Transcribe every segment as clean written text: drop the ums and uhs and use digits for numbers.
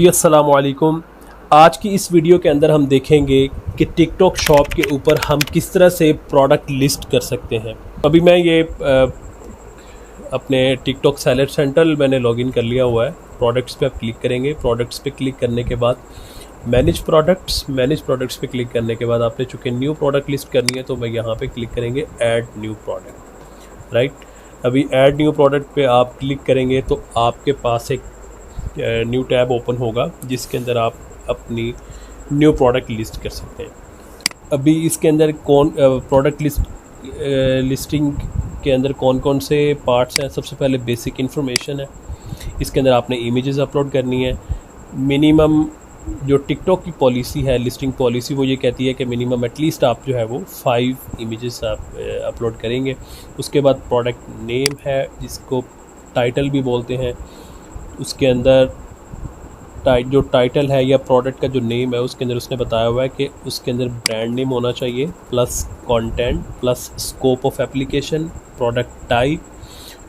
जी अस्सलाम वालेकुम। आज की इस वीडियो के अंदर हम देखेंगे कि टिकटॉक शॉप के ऊपर हम किस तरह से प्रोडक्ट लिस्ट कर सकते हैं। अभी मैं ये अपने टिकटॉक सेलर सेंटर मैंने लॉगिन कर लिया हुआ है। प्रोडक्ट्स पे आप क्लिक करेंगे। प्रोडक्ट्स पे क्लिक करने के बाद मैनेज प्रोडक्ट्स पे क्लिक करने के बाद आपने चूँकि न्यू प्रोडक्ट लिस्ट करनी है तो मैं यहाँ पे क्लिक करेंगे ऐड न्यू प्रोडक्ट। राइट, अभी ऐड न्यू प्रोडक्ट पे आप क्लिक करेंगे तो आपके पास एक न्यू टैब ओपन होगा जिसके अंदर आप अपनी न्यू प्रोडक्ट लिस्ट कर सकते हैं। अभी इसके अंदर कौन प्रोडक्ट लिस्टिंग के अंदर कौन कौन से पार्ट्स हैं। सबसे पहले बेसिक इन्फॉर्मेशन है, इसके अंदर आपने इमेजेस अपलोड करनी है। मिनिमम जो टिकटॉक की पॉलिसी है, लिस्टिंग पॉलिसी, वो ये कहती है कि मिनिमम एटलीस्ट आप जो है वो 5 इमेजेस आप अपलोड करेंगे। उसके बाद प्रोडक्ट नेम है जिसको टाइटल भी बोलते हैं। उसके अंदर जो टाइटल है या प्रोडक्ट का जो नेम है उसके अंदर उसने बताया हुआ है कि उसके अंदर ब्रांड नेम होना चाहिए plus content plus scope of application, product type,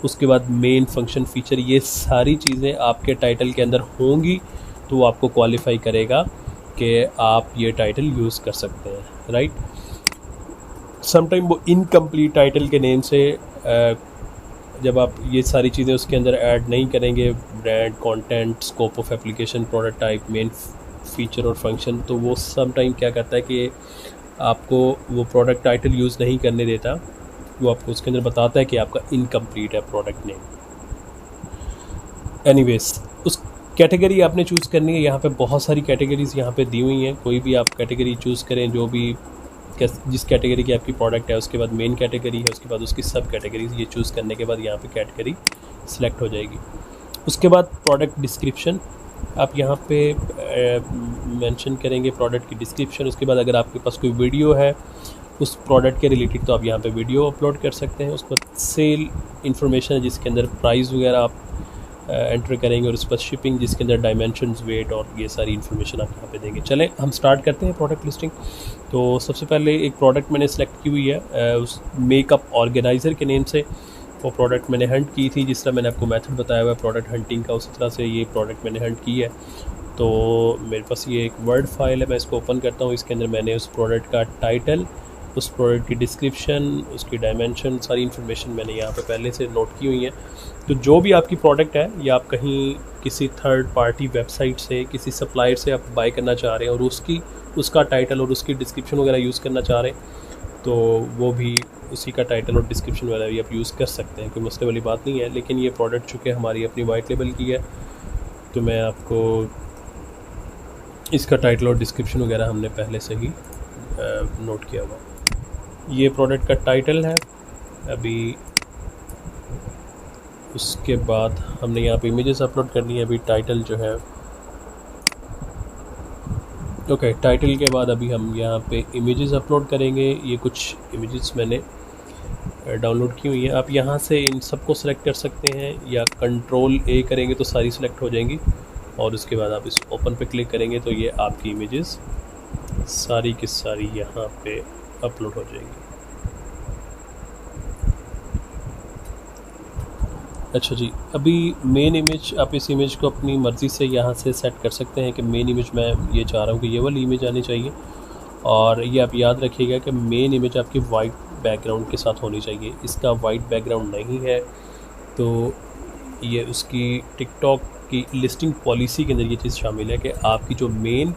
उसके बाद मेन फंक्शन फीचर। ये सारी चीज़ें आपके टाइटल के अंदर होंगी तो वो आपको क्वालिफाई करेगा कि आप ये टाइटल यूज़ कर सकते हैं। राइट, समटाइम वो इनकम्प्लीट टाइटल के नेम से जब आप ये सारी चीज़ें उसके अंदर ऐड नहीं करेंगे, brand, content, scope of application, product type, main feature और फंक्शन, तो वो सम टाइम क्या करता है कि आपको वो प्रोडक्ट टाइटल यूज़ नहीं करने देता। वो आपको उसके अंदर बताता है कि आपका इनकम्प्लीट है प्रोडक्ट नेम। एनीवेज, उस कैटेगरी आपने चूज़ करनी है। यहाँ पे बहुत सारी कैटेगरीज़ यहाँ पे दी हुई हैं, कोई भी आप कैटेगरी चूज़ करें जो भी जिस कैटेगरी की आपकी प्रोडक्ट है। उसके बाद मेन कैटेगरी है, उसके बाद उसकी सब कैटेगरीज। ये चूज़ करने के बाद यहाँ पे कैटेगरी सिलेक्ट हो जाएगी। उसके बाद प्रोडक्ट डिस्क्रिप्शन आप यहाँ पे मेंशन करेंगे प्रोडक्ट की डिस्क्रिप्शन। उसके बाद अगर आपके पास कोई वीडियो है उस प्रोडक्ट के रिलेटेड तो आप यहाँ पे वीडियो अपलोड कर सकते हैं। उसके बाद सेल इन्फॉर्मेशन है जिसके अंदर प्राइस वगैरह आप एंटर करेंगे, और उसके बाद शिपिंग जिसके अंदर डायमेंशंस, वेट और ये सारी इन्फॉर्मेशन आप यहाँ पे देंगे। चलें हम स्टार्ट करते हैं प्रोडक्ट लिस्टिंग। तो सबसे पहले एक प्रोडक्ट मैंने सेलेक्ट की हुई है उस मेकअप ऑर्गेनाइज़र के नेम से। वो प्रोडक्ट मैंने हंट की थी, जिस तरह मैंने आपको मेथड बताया हुआ है प्रोडक्ट हंटिंग का, उसी तरह से ये प्रोडक्ट मैंने हंट की है। तो मेरे पास ये एक वर्ड फाइल है, मैं इसको ओपन करता हूँ। इसके अंदर मैंने उस प्रोडक्ट का टाइटल, उस प्रोडक्ट की डिस्क्रिप्शन, उसकी डायमेंशन, सारी इन्फॉर्मेशन मैंने यहाँ पे पहले से नोट की हुई है। तो जो भी आपकी प्रोडक्ट है या आप कहीं किसी थर्ड पार्टी वेबसाइट से, किसी सप्लायर से आप बाय करना चाह रहे हैं और उसका टाइटल और उसकी डिस्क्रिप्शन वगैरह यूज़ करना चाह रहे हैं तो वो भी उसी का टाइटल और डिस्क्रिप्शन वगैरह भी आप यूज़ कर सकते हैं, कोई मसले वाली बात नहीं है। लेकिन ये प्रोडक्ट चूँकि हमारी अपनी वाइट लेबल की है तो मैं आपको इसका टाइटल और डिस्क्रिप्शन वगैरह हमने पहले से ही नोट किया हुआ। ये प्रोडक्ट का टाइटल है। अभी उसके बाद हमने यहाँ पे इमेजेस अपलोड करनी है। अभी टाइटल जो है ओके, टाइटल के बाद अभी हम यहाँ पे इमेजेस अपलोड करेंगे। ये कुछ इमेजेस मैंने डाउनलोड की हुई हैं। आप यहाँ से इन सबको सेलेक्ट कर सकते हैं या कंट्रोल A करेंगे तो सारी सिलेक्ट हो जाएंगी, और उसके बाद आप इस ओपन पे क्लिक करेंगे तो ये आपकी इमेजेस सारी की सारी यहाँ पे अपलोड हो जाएगी। अच्छा जी, अभी मेन इमेज, आप इस इमेज को अपनी मर्ज़ी से यहाँ से सेट कर सकते हैं कि मेन इमेज मैं ये चाह रहा हूँ कि ये वाली इमेज आनी चाहिए। और ये आप याद रखिएगा कि मेन इमेज आपकी वाइट बैकग्राउंड के साथ होनी चाहिए। इसका वाइट बैकग्राउंड नहीं है तो ये उसकी टिकटॉक की लिस्टिंग पॉलिसी के अंदर ये चीज़ शामिल है कि आपकी जो मेन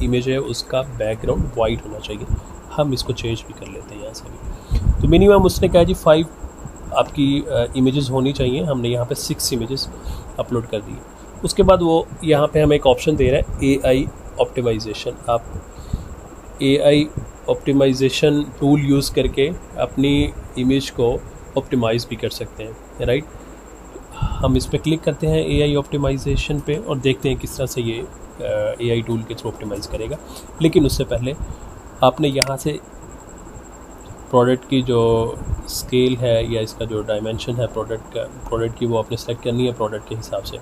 इमेज है उसका बैकग्राउंड वाइट होना चाहिए। हम इसको चेंज भी कर लेते हैं यहाँ से भी। तो मिनिमम उसने कहा जी 5 आपकी इमेजेस होनी चाहिए। हमने यहाँ पे 6 इमेजेस अपलोड कर दी। उसके बाद वो यहाँ पे हमें एक ऑप्शन दे रहा है AI ऑप्टिमाइजेशन। आप AI ऑप्टिमाइजेशन टूल यूज़ करके अपनी इमेज को ऑप्टिमाइज़ भी कर सकते हैं। राइट, हम इस पर क्लिक करते हैं AI ऑप्टिमाइजेशन पे और देखते हैं किस तरह से ये AI टूल के थ्रू ऑप्टिमाइज़ करेगा। लेकिन उससे पहले आपने यहाँ से प्रोडक्ट की जो स्केल है या इसका जो डायमेंशन है प्रोडक्ट की, वो आपने सेलेक्ट करनी है प्रोडक्ट के हिसाब से।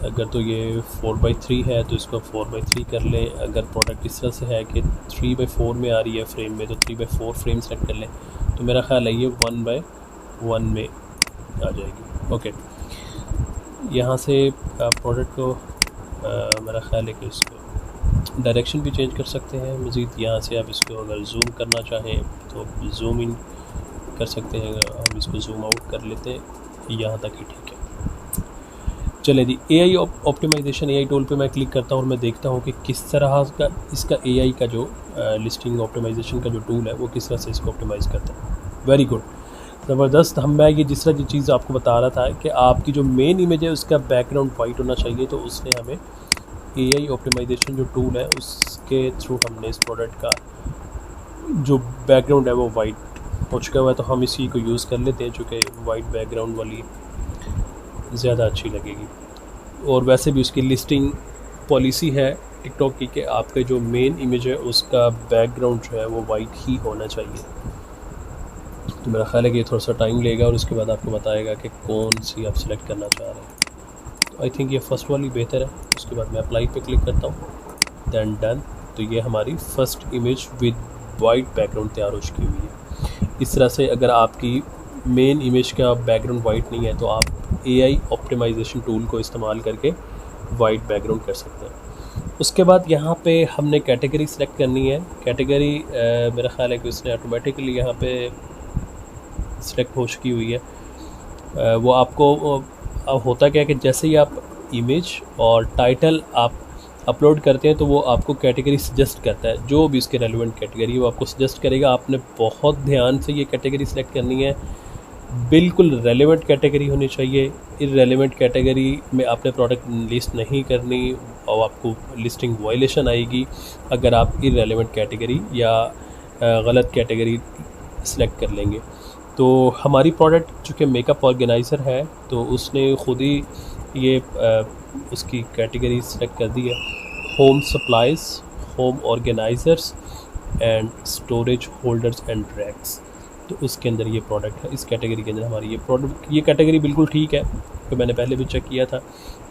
अगर तो ये 4/3 है तो इसको 4/3 कर लें। अगर प्रोडक्ट इस तरह से है कि 3/4 में आ रही है फ्रेम में तो 3/4 फ्रेम सेलेक्ट कर लें। तो मेरा ख्याल है ये 1/1 में आ जाएगी। ओके, यहाँ से प्रोडक्ट को मेरा ख्याल है कि इसको डायरेक्शन भी चेंज कर सकते हैं मज़ीद। यहाँ से आप इसको अगर जूम करना चाहें तो जूम इन कर सकते हैं, हम इसको जूम आउट कर लेते हैं, यहाँ तक ही ठीक है। चले जी, AI ऑप्टिमाइजेशन AI टूल पे मैं क्लिक करता हूँ और मैं देखता हूँ कि किस तरह का इसका AI का जो लिस्टिंग ऑप्टिमाइजेशन का जो टूल है वो किस तरह से इसको ऑप्टिमाइज़ करता है। वेरी गुड, ज़बरदस्त। मैं ये जिस तरह की चीज़ आपको बता रहा था कि आपकी जो मेन इमेज है उसका बैकग्राउंड वाइट होना चाहिए, तो उसने हमें AI ऑप्टिमाइजेशन जो टूल है उसके थ्रू हमने इस प्रोडक्ट का जो बैकग्राउंड है वो वाइट हो चुका हुआ है, तो हम इसी को यूज़ कर लेते हैं चूँकि वाइट बैकग्राउंड वाली ज़्यादा अच्छी लगेगी। और वैसे भी उसकी लिस्टिंग पॉलिसी है टिकटॉक की कि आपका जो मेन इमेज है उसका बैकग्राउंड जो है वो वाइट ही होना चाहिए। तो मेरा ख्याल है कि ये थोड़ा सा टाइम लेगा और उसके बाद आपको बताएगा कि कौन सी आप सेलेक्ट करना चाह रहे हैं। तो आई थिंक ये फ़र्स्ट वाली बेहतर है। उसके बाद मैं अप्लाई पे क्लिक करता हूँ, दैन डन। तो ये हमारी first image with white background तैयार हो चुकी हुई है। इस तरह से अगर आपकी मेन इमेज का बैकग्राउंड वाइट नहीं है तो आप AI ऑप्टिमाइजेशन टूल को इस्तेमाल करके वाइट बैकग्राउंड कर सकते हैं। उसके बाद यहाँ पे हमने कैटेगरी सेलेक्ट करनी है। कैटेगरी मेरा ख्याल है कि उसने ऑटोमेटिकली यहाँ पे सेलेक्ट हो चुकी हुई है। वो आपको अब होता क्या है कि जैसे ही आप इमेज और टाइटल आप अपलोड करते हैं तो वो आपको कैटेगरी सजेस्ट करता है, जो भी इसके रेलिवेंट कैटेगरी है वो आपको सजेस्ट करेगा। आपने बहुत ध्यान से ये कैटेगरी सेलेक्ट करनी है, बिल्कुल रेलेवेंट कैटेगरी होनी चाहिए। इररेलेवेंट कैटेगरी में आपने प्रोडक्ट लिस्ट नहीं करनी और आपको लिस्टिंग वायलेशन आएगी अगर आप इररेलेवेंट कैटेगरी या गलत कैटेगरी सेलेक्ट कर लेंगे। तो हमारी प्रोडक्ट चूँकि मेकअप ऑर्गेनाइज़र है तो उसने ख़ुद ही ये उसकी कैटेगरी सेलेक्ट कर दी है, home supplies, home organisers and storage holders and racks. तो उसके अंदर ये प्रोडक्ट है। इस कैटेगरी के अंदर हमारी ये कैटेगरी बिल्कुल ठीक है, तो मैंने पहले भी चेक किया था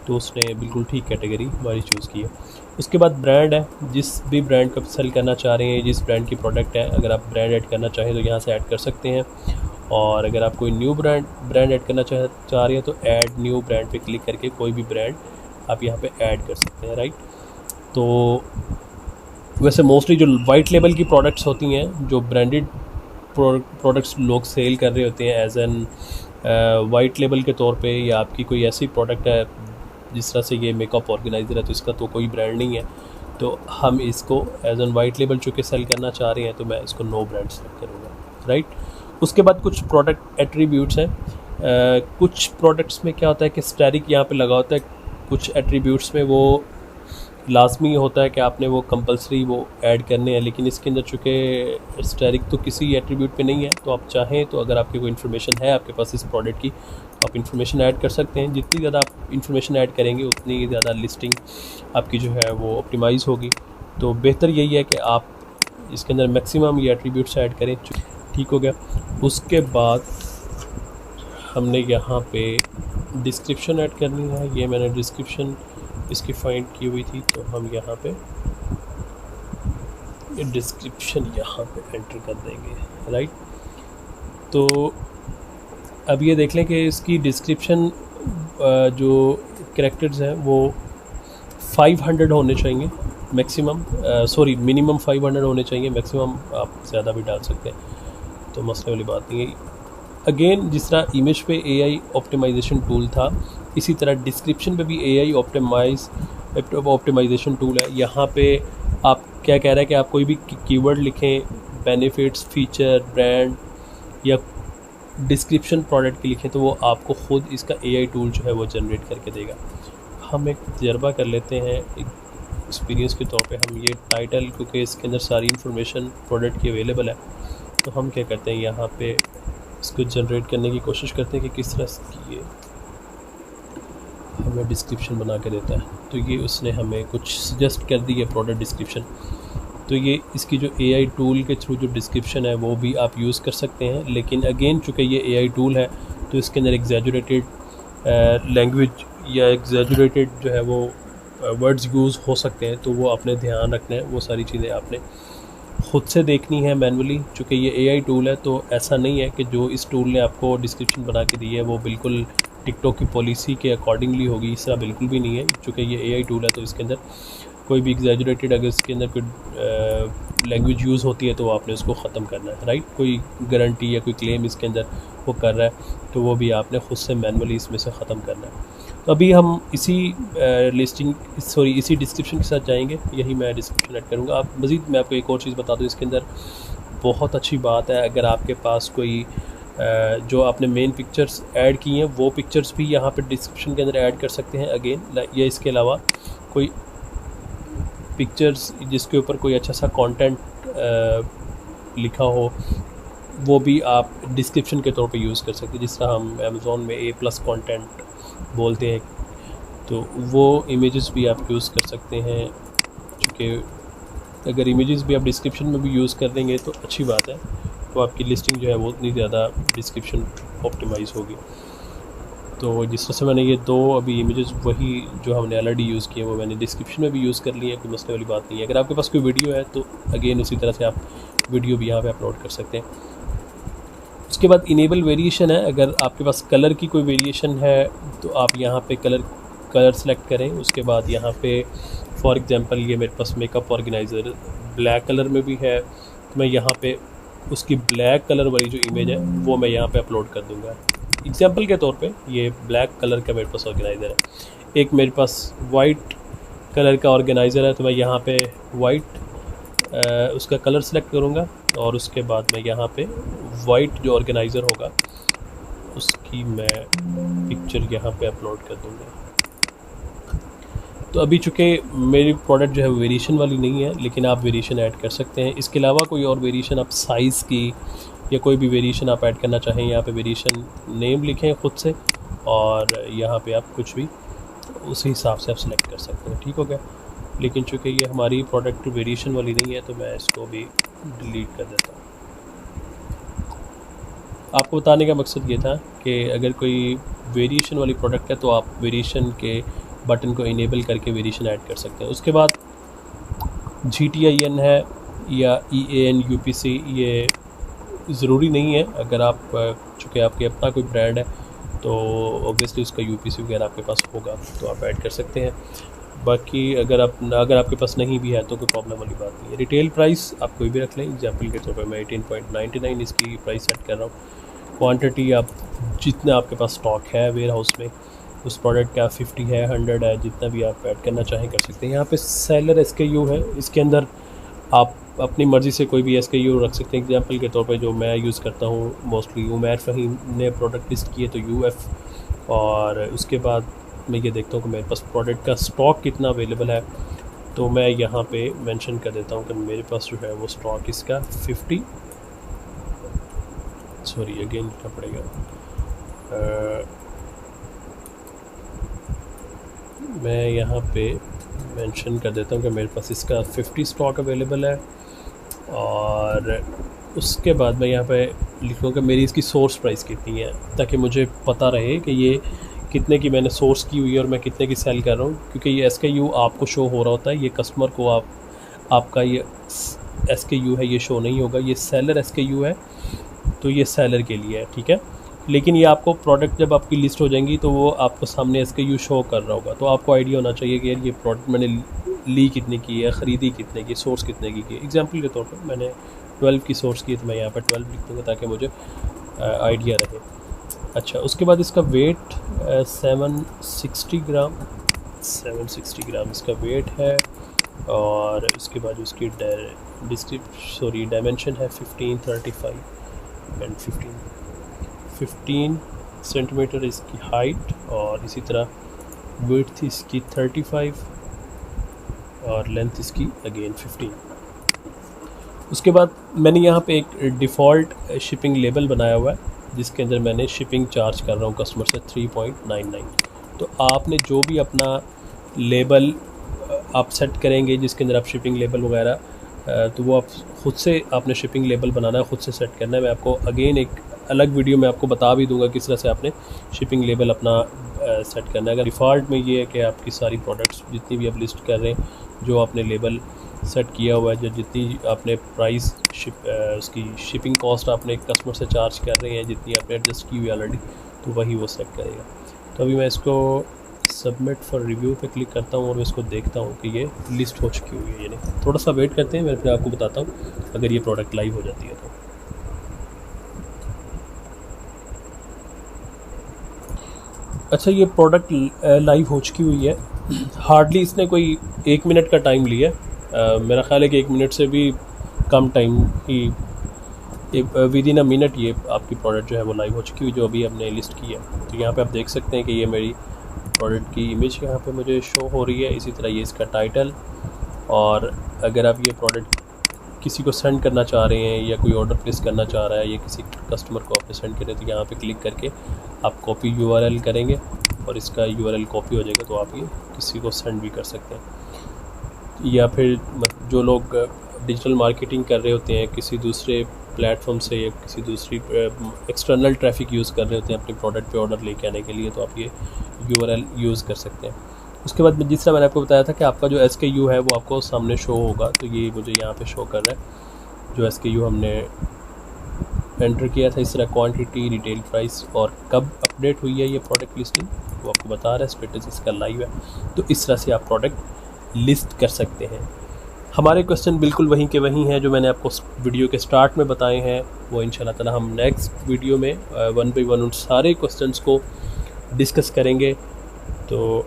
तो उसने बिल्कुल ठीक कैटेगरी हमारी चूज़ की है। उसके बाद ब्रांड है, जिस भी ब्रांड को सेल करना चाह रहे हैं, जिस ब्रांड की प्रोडक्ट है, अगर आप ब्रांड ऐड करना चाहें तो यहाँ से ऐड कर सकते हैं। और अगर आप कोई न्यू ब्रांड ऐड करना चाह रहे हैं तो ऐड न्यू ब्रांड पे क्लिक करके कोई भी ब्रांड आप यहाँ पे ऐड कर सकते हैं, राइट। तो वैसे मोस्टली जो वाइट लेबल की प्रोडक्ट्स होती हैं, जो ब्रांडेड प्रोडक्ट्स लोग सेल कर रहे होते हैं एज एन वाइट लेबल के तौर पे, या आपकी कोई ऐसी प्रोडक्ट है जिस तरह से ये मेकअप ऑर्गेनाइज़र है तो इसका तो कोई ब्रांड नहीं है, तो हम इसको एज एन वाइट लेबल चूँकि सेल करना चाह रहे हैं तो मैं इसको नो ब्रांड सेलेक्ट करूँगा, राइट। उसके बाद कुछ प्रोडक्ट एट्रीब्यूट्स हैं। कुछ प्रोडक्ट्स में क्या होता है कि स्टैटिक यहाँ पे लगा होता है, कुछ एट्रीब्यूट्स में वो लाजमी होता है कि आपने वो कंपलसरी वो ऐड करने हैं, लेकिन इसके अंदर चूँकि स्टैटिक तो किसी एट्रीब्यूट पे नहीं है, तो आप चाहें तो अगर आपकी कोई इन्फॉर्मेशन है आपके पास इस प्रोडक्ट की तो आप इन्फॉर्मेशन ऐड कर सकते हैं। जितनी ज़्यादा आप इन्फॉर्मेशन ऐड करेंगे उतनी ज़्यादा लिस्टिंग आपकी जो है वो ऑप्टिमाइज़ होगी। तो बेहतर यही है कि आप इसके अंदर मैक्सिमम ये एट्रीब्यूट्स ऐड करें। ठीक हो गया। उसके बाद हमने यहाँ पे डिस्क्रिप्शन ऐड करनी है। ये मैंने डिस्क्रिप्शन इसकी फाइंड की हुई थी, तो हम यहाँ पे डिस्क्रिप्शन यहाँ पे एंटर कर देंगे, राइट। तो अब ये देख लें कि इसकी डिस्क्रिप्शन जो कैरेक्टर्स हैं वो 500 होने चाहिए मैक्सिमम, मिनिमम 500 होने चाहिए, मैक्सिमम आप ज़्यादा भी डाल सकते हैं, तो मसले वाली बात नहीं है। अगेन जिस तरह इमेज पे AI ऑप्टिमाइजेशन टूल था, इसी तरह डिस्क्रिप्शन पे भी AI ऑप्टिमाइजेशन टूल है। यहाँ पे आप क्या कह रहा है कि आप कोई भी कीवर्ड लिखें, बेनिफिट्स, फीचर, ब्रांड या डिस्क्रिप्शन प्रोडक्ट की लिखें तो वो आपको ख़ुद इसका AI टूल जो है वो जनरेट करके देगा। हम एक तजर्बा कर लेते हैं एक एक्सपीरियंस के तौर पे। हम ये टाइटल, क्योंकि इसके अंदर सारी इंफॉर्मेशन प्रोडक्ट की अवेलेबल है, तो हम क्या करते हैं यहाँ पे इसको जनरेट करने की कोशिश करते हैं कि किस तरह की ये हमें डिस्क्रिप्शन बना के देता है। तो ये उसने हमें कुछ सजेस्ट कर दी है प्रोडक्ट डिस्क्रिप्शन। तो ये इसकी जो AI टूल के थ्रू जो डिस्क्रिप्शन है वो भी आप यूज़ कर सकते हैं, लेकिन अगेन चूँकि ये AI टूल है तो इसके अंदर एग्जैजुरेटेड लैंग्वेज या एग्जैजुरेटेड जो है वो वर्ड्स यूज़ हो सकते हैं, तो वो आपने ध्यान रखना है। वो सारी चीज़ें आपने ख़ुद से देखनी है मैनुअली। चूँकि ये AI टूल है तो ऐसा नहीं है कि जो इस टूल ने आपको डिस्क्रिप्शन बना के दी है वो बिल्कुल टिकटॉक की पॉलिसी के अकॉर्डिंगली होगी, इस तरह बिल्कुल भी नहीं है। चूँकि ये एआई टूल है तो इसके अंदर कोई भी एग्जैजरेटेड अगर इसके अंदर कोई लैंग्वेज यूज़ होती है तो आपने उसको ख़त्म करना है, राइट। कोई गारंटी या कोई क्लेम इसके अंदर वो कर रहा है तो वो भी आपने ख़ुद से मैनुअली इसमें से ख़त्म करना है। तो अभी हम इसी डिस्क्रिप्शन के साथ जाएंगे, यही मैं डिस्क्रिप्शन ऐड करूँगा। आप मज़ीद मैं आपको एक और चीज़ बता दूँ, इसके अंदर बहुत अच्छी बात है, अगर आपके पास कोई जो आपने मेन पिक्चर्स ऐड की हैं वो पिक्चर्स भी यहाँ पे डिस्क्रिप्शन के अंदर ऐड कर सकते हैं अगेन, या इसके अलावा कोई पिक्चर्स जिसके ऊपर कोई अच्छा सा कंटेंट लिखा हो वो भी आप डिस्क्रिप्शन के तौर पे यूज़ कर सकते हैं। जिस तरह हम अमेज़ॉन में A+ कंटेंट बोलते हैं, तो वो इमेजेस भी आप यूज़ कर सकते हैं। क्योंकि अगर इमेजेस भी आप डिस्क्रिप्शन में भी यूज़ कर देंगे तो अच्छी बात है, तो आपकी लिस्टिंग जो है वो उतनी ज़्यादा डिस्क्रिप्शन ऑप्टिमाइज़ होगी। तो जिस तरह से मैंने ये 2 अभी इमेजेस वही जो हमने ऑलरेडी यूज़ किए वो मैंने डिस्क्रिप्शन में भी यूज़ कर लिए हैं, कोई मसले वाली बात नहीं है। अगर आपके पास कोई वीडियो है तो अगेन उसी तरह से आप वीडियो भी यहाँ पे अपलोड कर सकते हैं। उसके बाद इनेबल वेरिएशन है, अगर आपके पास कलर की कोई वेरिएशन है तो आप यहाँ पे कलर सेलेक्ट करें। उसके बाद यहाँ पे फॉर एग्जांपल ये मेरे pass makeup organiser black colour में भी है, तो मैं यहाँ पे उसकी ब्लैक कलर वाली जो इमेज है वो मैं यहाँ पे अपलोड कर दूँगा। एग्जांपल के तौर पे ये ब्लैक कलर का मेरे पास ऑर्गेनाइज़र है। एक मेरे पास वाइट कलर का ऑर्गेनाइज़र है, तो मैं यहाँ पे वाइट उसका कलर सेलेक्ट करूँगा और उसके बाद मैं यहाँ पे वाइट जो ऑर्गेनाइज़र होगा उसकी मैं पिक्चर यहाँ पे अपलोड कर दूँगा। तो अभी चूँकि मेरी प्रोडक्ट जो है वेरिएशन वाली नहीं है, लेकिन आप वेरिएशन ऐड कर सकते हैं। इसके अलावा कोई और वेरिएशन आप साइज़ की या कोई भी वेरिएशन आप ऐड करना चाहें, यहाँ पे वेरिएशन नेम लिखें ख़ुद से और यहाँ पे आप कुछ भी उसी हिसाब से आप सेलेक्ट कर सकते हैं, ठीक हो गया। लेकिन चूँकि ये हमारी प्रोडक्ट वेरिएशन वाली नहीं है तो मैं इसको भी डिलीट कर देता हूँ। आपको बताने का मकसद ये था कि अगर कोई वेरिएशन वाली प्रोडक्ट है तो आप वेरिएशन के बटन को इनेबल करके वेरिएशन ऐड कर सकते हैं। उसके बाद GTIN है या EAN UPC, ये ज़रूरी नहीं है। अगर आप चूँकि आपके अपना कोई ब्रांड है तो ऑब्वियसली उसका UPC वगैरह आपके पास होगा तो आप ऐड कर सकते हैं। बाकी अगर आपके पास नहीं भी है तो कोई प्रॉब्लम वाली बात नहीं है। रिटेल प्राइस आप कोई भी रख लें, एग्जांपल के तौर पे मैं 18.99 इसकी प्राइस सेट कर रहा हूँ। क्वांटिटी आप जितना आपके पास स्टॉक है वेयर हाउस में उस प्रोडक्ट का 50 है 100 है, जितना भी आप ऐड करना चाहें कर सकते हैं। यहाँ पे सेलर SKU है, इसके अंदर आप अपनी मर्ज़ी से कोई भी SKU रख सकते हैं। एग्जांपल के तौर पे जो मैं यूज़ करता हूँ मोस्टली उमैर फ़हीम ने प्रोडक्ट लिस्ट किए तो UF, और उसके बाद मैं ये देखता हूँ कि मेरे पास प्रोडक्ट का स्टॉक कितना अवेलेबल है, तो मैं यहाँ पे मेंशन कर देता हूँ कि मेरे पास जो है वो स्टॉक इसका 50 सॉरी अगेन लिखना पड़ेगा, मैं यहाँ पे मेंशन कर देता हूँ कि मेरे पास इसका 50 स्टॉक अवेलेबल है। और उसके बाद मैं यहाँ पे लिखूँगा कि मेरी इसकी सोर्स प्राइस कितनी है, ताकि मुझे पता रहे कि ये कितने की मैंने सोर्स की हुई है और मैं कितने की सेल कर रहा हूँ। क्योंकि ये SKU आपको शो हो रहा होता है, ये कस्टमर को आपका ये SKU है ये शो नहीं होगा। ये सेलर SKU है तो ये सेलर के लिए है, ठीक है। लेकिन ये आपको प्रोडक्ट जब आपकी लिस्ट हो जाएंगी तो वो आपको सामने SKU शो कर रहा होगा, तो आपको आइडिया होना चाहिए कि यार ये प्रोडक्ट मैंने ली कितने की है, ख़रीदी कितने की, सोर्स कितने की है। एग्जांपल के तौर पर मैंने 12 की सोर्स की, तो मैं यहाँ पर 12 लिख दूँगा ताकि मुझे आइडिया रहे। अच्छा, उसके बाद इसका वेट 760 ग्राम इसका वेट है। और उसके बाद उसकी डायमेंशन है 15, 35 एंड 15 सेंटीमीटर इसकी हाइट, और इसी तरह विड्थ इसकी 35 और लेंथ इसकी अगेन 15। उसके बाद मैंने यहाँ पे एक डिफ़ॉल्ट शिपिंग लेबल बनाया हुआ है जिसके अंदर मैंने शिपिंग चार्ज कर रहा हूँ कस्टमर से 3.99। तो आपने जो भी अपना लेबल आप सेट करेंगे जिसके अंदर आप शिपिंग लेबल वगैरह, तो वो आप ख़ुद से आपने शिपिंग लेबल बनाना है, ख़ुद से सेट करना है। मैं आपको अगेन एक अलग वीडियो में आपको बता भी दूंगा किस तरह से आपने शिपिंग लेबल अपना सेट करना है। अगर डिफ़ॉल्ट में ये है कि आपकी सारी प्रोडक्ट्स जितनी भी आप लिस्ट कर रहे हैं जो आपने लेबल सेट किया हुआ है, जो जितनी आपने प्राइस उसकी शिपिंग कॉस्ट आपने कस्टमर से चार्ज कर रहे हैं, जितनी आपने एडजस्ट की हुई ऑलरेडी, तो वही वो सेट करेगा। तो अभी मैं इसको सबमिट फॉर रिव्यू पे क्लिक करता हूँ और मैं इसको देखता हूँ कि ये लिस्ट हो चुकी हुई है या नहीं। थोड़ा सा वेट करते हैं, मैं फिर आपको बताता हूँ अगर ये प्रोडक्ट लाइव हो जाती है तो। अच्छा, ये प्रोडक्ट लाइव हो चुकी हुई है। हार्डली इसने कोई 1 मिनट का टाइम लिया। मेरा ख्याल है कि 1 मिनट से भी कम टाइम ही, विद इन अ मिनट ये आपकी प्रोडक्ट जो है वो लाइव हो चुकी हुई, जो अभी हमने लिस्ट की है। तो यहाँ पे आप देख सकते हैं कि ये मेरी प्रोडक्ट की इमेज यहाँ पे मुझे शो हो रही है। इसी तरह ये इसका टाइटल, और अगर आप ये प्रोडक्ट किसी को सेंड करना चाह रहे हैं या कोई ऑर्डर प्लेस करना चाह रहा है या किसी कस्टमर को आपने सेंड करें, तो यहाँ पे क्लिक करके आप कॉपी यूआरएल करेंगे और इसका यूआरएल कॉपी हो जाएगा, तो आप ये किसी को सेंड भी कर सकते हैं। या फिर जो लोग डिजिटल मार्केटिंग कर रहे होते हैं किसी दूसरे प्लेटफॉर्म से या किसी दूसरी एक्सटर्नल ट्रैफिक यूज़ कर रहे होते हैं अपने प्रोडक्ट पे ऑर्डर लेके आने के लिए, तो आप ये यूआरएल यूज़ कर सकते हैं। उसके बाद जिस तरह मैंने आपको बताया था कि आपका जो SKU है वो आपको सामने शो होगा, तो ये मुझे यहाँ पे शो कर रहा है जो SKU हमने एंटर किया था। इस तरह क्वांटिटी, रिटेल प्राइस और कब अपडेट हुई है ये प्रोडक्ट लिस्टिंग वो आपको बता रहा है, स्टेटस इसका लाइव है। तो इस तरह से आप प्रोडक्ट लिस्ट कर सकते हैं। हमारे क्वेश्चन बिल्कुल वहीं के वहीं हैं जो मैंने आपको वीडियो के स्टार्ट में बताए हैं। वो इंशाल्लाह ताला हम नेक्स्ट वीडियो में 1 बाय 1 उन सारे क्वेश्चंस को डिस्कस करेंगे। तो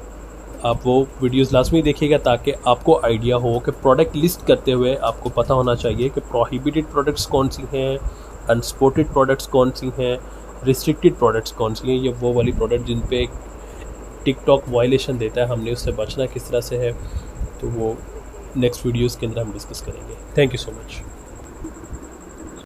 आप वो वीडियोस लाजमी देखिएगा ताकि आपको आइडिया हो कि प्रोडक्ट लिस्ट करते हुए आपको पता होना चाहिए कि प्रोहिबिटेड प्रोडक्ट्स कौन सी हैं, अनस्पोर्टेड प्रोडक्ट्स कौन सी हैं, रिस्ट्रिक्टेड प्रोडक्ट्स कौन सी हैं। ये वो वाली प्रोडक्ट जिन पे टिकटॉक वायलेशन देता है, हमने उससे बचना किस तरह से है, तो वो नेक्स्ट वीडियोस के अंदर हम डिस्कस करेंगे। Thank you so much.